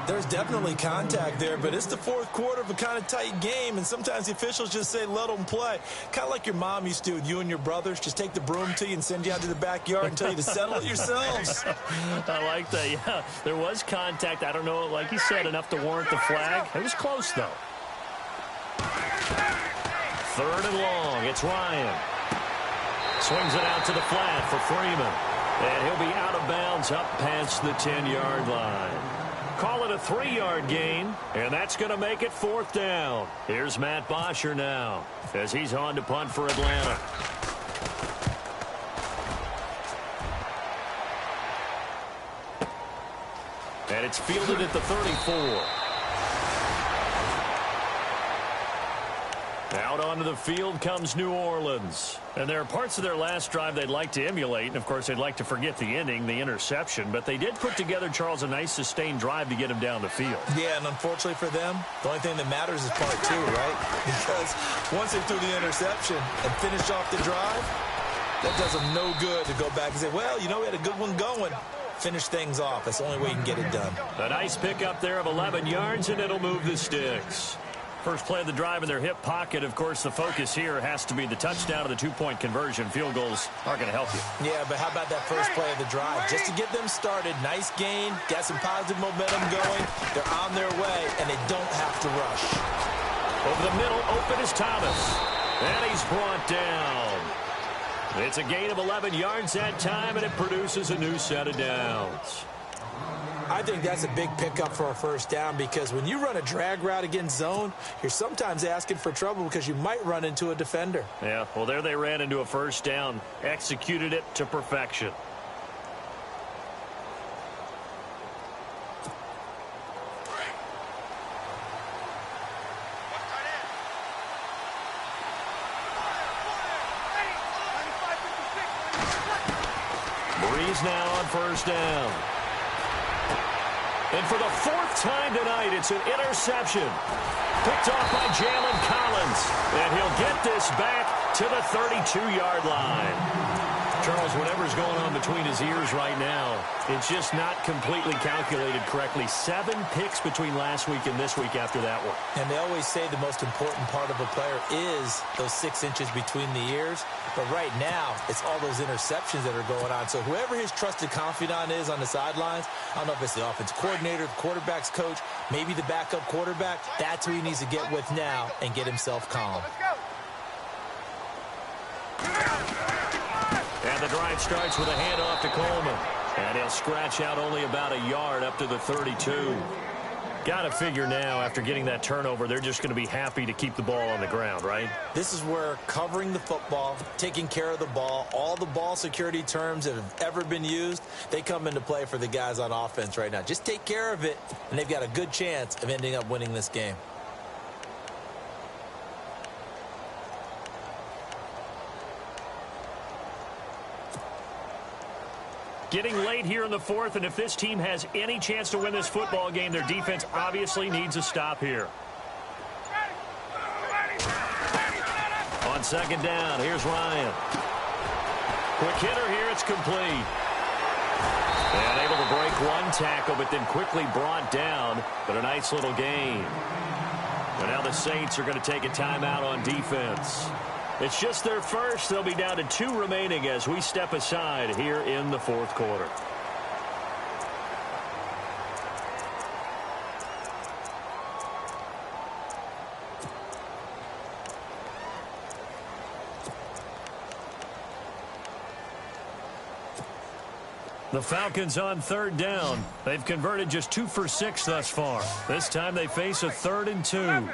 Speaker 2: There's definitely contact there, but it's the 4th quarter of a kind of tight game, and sometimes the officials just say, let them play. Kind of like your mom used to with you and your brothers. Just take the broom to you and send you out to the backyard and tell you to settle it yourselves.
Speaker 1: I like that, yeah. There was contact. I don't know, like you said, enough to warrant the flag. It was close, though. 3rd and long. It's Ryan. Swings it out to the flat for Freeman. And he'll be out of bounds up past the 10-yard line. Call it a 3-yard gain, and that's going to make it 4th down. Here's Matt Bosher now as he's on to punt for Atlanta. And it's fielded at the 34. Out onto the field comes New Orleans. And there are parts of their last drive they'd like to emulate. And, of course, they'd like to forget the ending, the interception. But they did put together, Charles, a nice sustained drive to get him down the field.
Speaker 2: Yeah, and unfortunately for them, the only thing that matters is part 2, right? Because once they threw the interception and finished off the drive, that does them no good to go back and say, well, you know, we had a good one going. Finish things off. That's the only way you can get it done.
Speaker 1: A nice pickup there of 11 yards, and it'll move the sticks. First play of the drive in their hip pocket. Of course, the focus here has to be the touchdown of the 2-point conversion. Field goals aren't going to help you.
Speaker 2: Yeah, but how about that first play of the drive? Just to get them started, nice gain, got some positive momentum going. They're on their way, and they don't have to rush.
Speaker 1: Over the middle, open is Thomas. And he's brought down. It's a gain of 11 yards that time, and it produces a new set of downs.
Speaker 2: I think that's a big pickup for a first down because when you run a drag route against zone, you're sometimes asking for trouble because you might run into a defender.
Speaker 1: Yeah, well, there they ran into a first down, executed it to perfection. Breeze now on first down. And for the 4th time tonight, it's an interception. Picked off by Jalen Collins. And he'll get this back to the 32-yard line. Charles, whatever's going on between his ears right now, it's just not completely calculated correctly. 7 picks between last week and this week after that one.
Speaker 2: And they always say the most important part of a player is those 6 inches between the ears. But right now, it's all those interceptions that are going on. So whoever his trusted confidant is on the sidelines, I don't know if it's the offensive coordinator, the quarterback's coach, maybe the backup quarterback, that's who he needs to get with now and get himself calm.
Speaker 1: And the drive starts with a handoff to Coleman. And he'll scratch out only about a yard up to the 32. Got to figure now, after getting that turnover, they're just going to be happy to keep the ball on the ground, right?
Speaker 2: This is where covering the football, taking care of the ball, all the ball security terms that have ever been used, they come into play for the guys on offense right now. Just take care of it, and they've got a good chance of ending up winning this game.
Speaker 1: Getting late here in the fourth, and if this team has any chance to win this football game, their defense obviously needs a stop here. On second down, here's Ryan. Quick hitter here, it's complete. And able to break one tackle, but then quickly brought down, but a nice little gain. And now the Saints are going to take a timeout on defense. It's just their first. They'll be down to 2 remaining as we step aside here in the fourth quarter. The Falcons on third down. They've converted just 2 for 6 thus far. This time they face a 3rd and 2.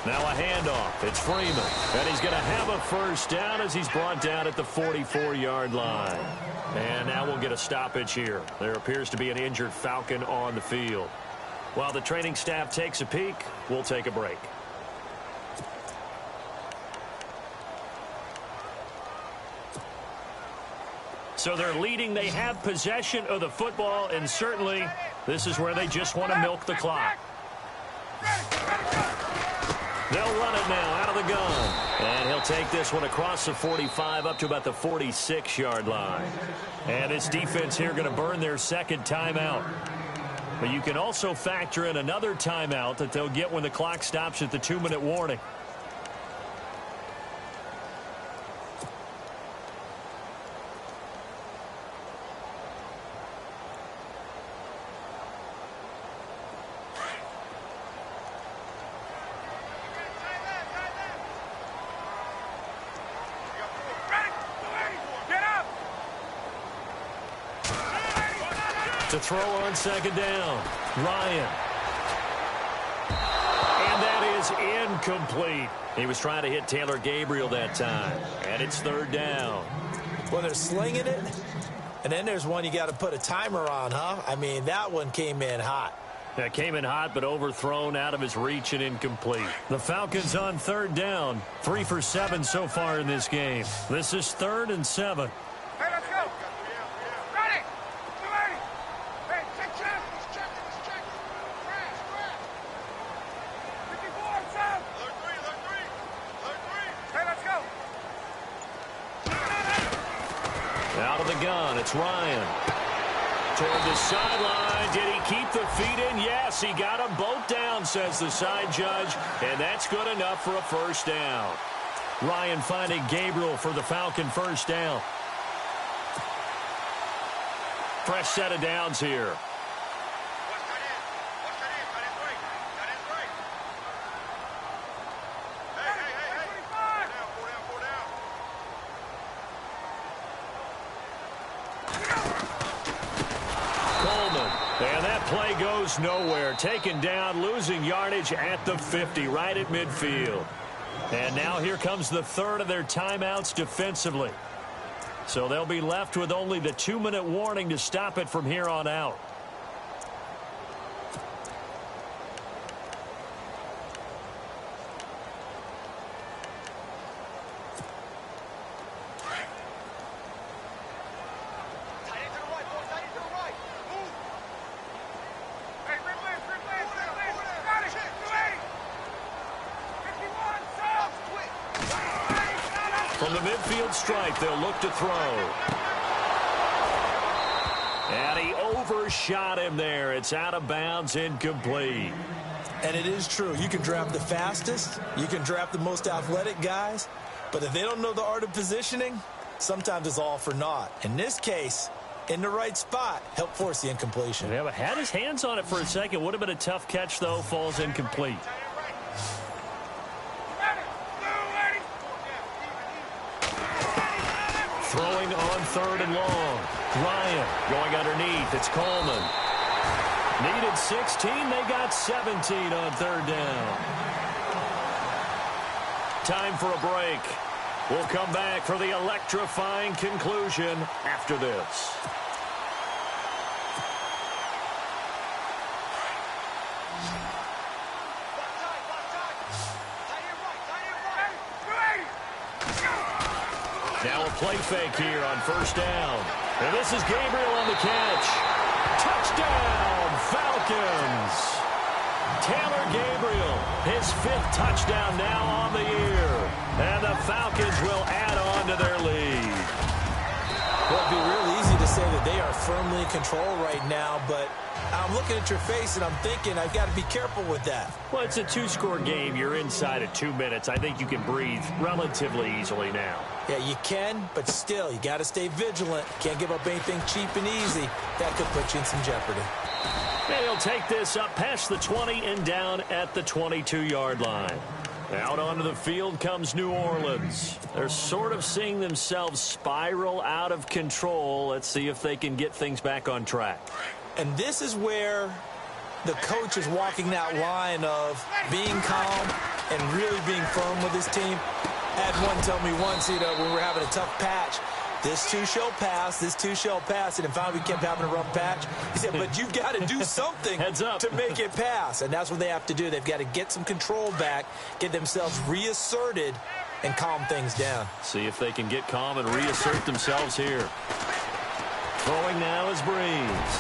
Speaker 1: Now a handoff. It's Freeman. And he's going to have a first down as he's brought down at the 44-yard line. And now we'll get a stoppage here. There appears to be an injured Falcon on the field. While the training staff takes a peek, we'll take a break. So they're leading. They have possession of the football, and certainly this is where they just want to milk the clock. They'll run it now out of the gun. And he'll take this one across the 45 up to about the 46-yard line. And this defense here going to burn their second timeout. But you can also factor in another timeout that they'll get when the clock stops at the 2-minute warning. To throw on second down, Ryan. And that is incomplete. He was trying to hit Taylor Gabriel that time. And it's 3rd down.
Speaker 2: Well, they're slinging it. And then there's one you got to put a timer on, huh? I mean, that one came in hot.
Speaker 1: That came in hot, but overthrown, out of his reach, and incomplete. The Falcons on 3rd down. 3 for 7 so far in this game. This is 3rd and 7.
Speaker 3: Hey, let's go. Ready. 280. Hey, check. Check. 54, Sam. Look three. Hey, let's go.
Speaker 1: Out of the gun, it's Ryan. Toward the sideline. Did he keep the feet in? Yes, he got them both down, says the side judge. And that's good enough for a first down. Ryan finding Gabriel for the Falcon first down. Fresh set of downs here. And that play goes nowhere. Taken down, losing yardage at the 50, right at midfield. And now here comes the 3rd of their timeouts defensively. So they'll be left with only the 2-minute warning to stop it from here on out. From the midfield stripe, they'll look to throw. And he overshot him there. It's out of bounds, incomplete.
Speaker 2: And it is true. You can draft the fastest. You can draft the most athletic guys. But if they don't know the art of positioning, sometimes it's all for naught. In this case, in the right spot, help force the incompletion.
Speaker 1: Yeah, but had his hands on it for a second. Would have been a tough catch, though. Falls incomplete. Throwing on 3rd and long. Bryant going underneath. It's Coleman. Needed 16. They got 17 on third down. Time for a break. We'll come back for the electrifying conclusion after this. Now a play fake here on first down. And this is Gabriel on the catch. Touchdown, Falcons. Taylor Gabriel, his 5th touchdown now on the year. And the Falcons will add on to their lead.
Speaker 2: Well, it'd be real easy to say that they are firmly in control right now, but I'm looking at your face and I'm thinking I've got to be careful with that.
Speaker 1: Well, it's a 2-score game. You're inside of 2 minutes. I think you can breathe relatively easily now.
Speaker 2: Yeah, you can, but still, you got to stay vigilant. Can't give up anything cheap and easy. That could put you in some jeopardy.
Speaker 1: And he'll take this up past the 20 and down at the 22-yard line. Out onto the field comes New Orleans. They're sort of seeing themselves spiral out of control. Let's see if they can get things back on track.
Speaker 2: And this is where the coach is walking that line of being calm and really being firm with his team. I had one tell me once, when we were having a tough patch, this too shall pass, this too shall pass. And finally we kept having a rough patch. He said, but you've got to do something
Speaker 1: Heads up.
Speaker 2: to make it pass. And that's what they have to do. They've got to get some control back, get themselves reasserted, and calm things down.
Speaker 1: See if they can get calm and reassert themselves here. Throwing now is Breeze.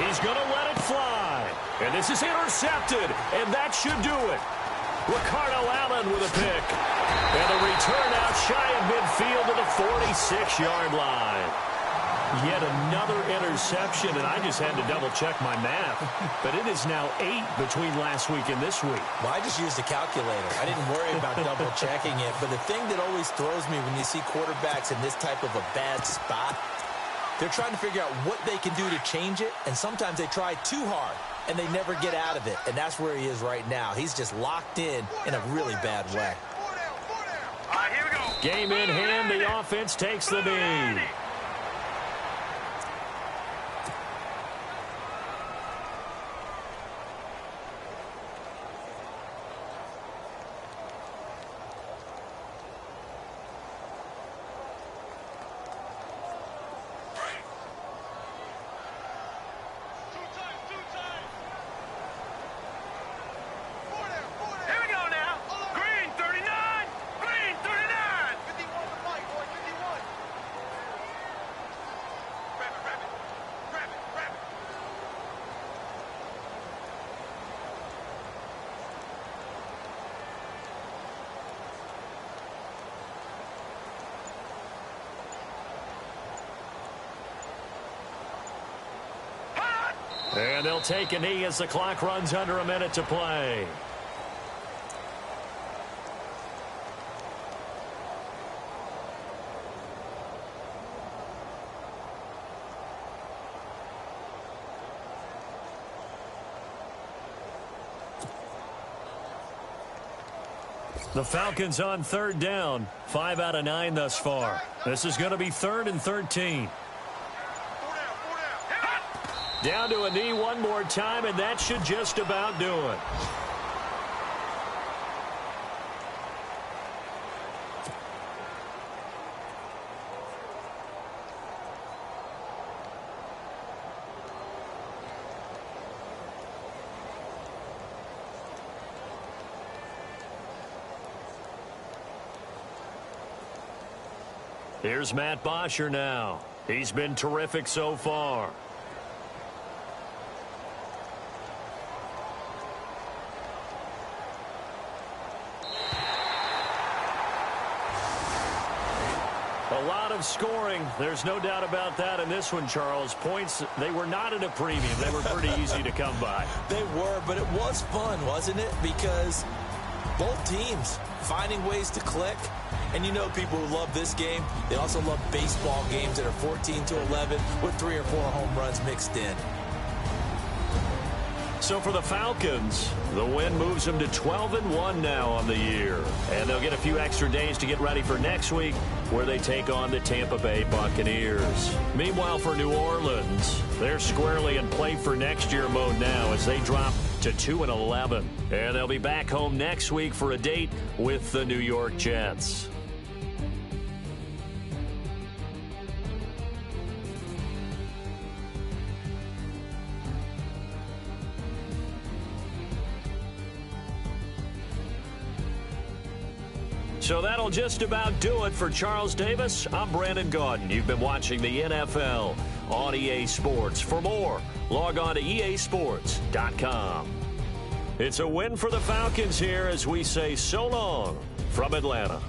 Speaker 1: He's going to let it fly. And this is intercepted. And that should do it. Ricardo Allen with a pick. And a return out shy of midfield to the 46-yard line. Yet another interception, and I just had to double-check my math. But it is now 8 between last week and this week.
Speaker 2: Well, I just used a calculator. I didn't worry about double-checking it. But the thing that always throws me when you see quarterbacks in this type of a bad spot, they're trying to figure out what they can do to change it, and sometimes they try too hard, and they never get out of it. And that's where he is right now. He's just locked in a really bad way.
Speaker 3: All right, here we go.
Speaker 1: Game in hand, the offense takes the lead. And they'll take a knee as the clock runs under a minute to play. The Falcons on third down. 5 out of 9 thus far. This is going to be 3rd and 13. Down to a knee one more time, and that should just about do it. Here's Matt Bosher now. He's been terrific so far. A lot of scoring. There's no doubt about that in this one, Charles. Points, they were not at a premium. They were pretty easy to come by.
Speaker 2: They were, but it was fun, wasn't it? Because both teams finding ways to click. And you know people who love this game, they also love baseball games that are 14-11 with 3 or 4 home runs mixed in.
Speaker 1: So for the Falcons, the win moves them to 12-1 now on the year. And they'll get a few extra days to get ready for next week, where they take on the Tampa Bay Buccaneers. Meanwhile, for New Orleans, they're squarely in play for next year mode now as they drop to 2-11. And they'll be back home next week for a date with the New York Jets. So that'll just about do it for Charles Davis. I'm Brandon Gaudin. You've been watching the NFL on EA Sports. For more, log on to easports.com. It's a win for the Falcons here as we say so long from Atlanta.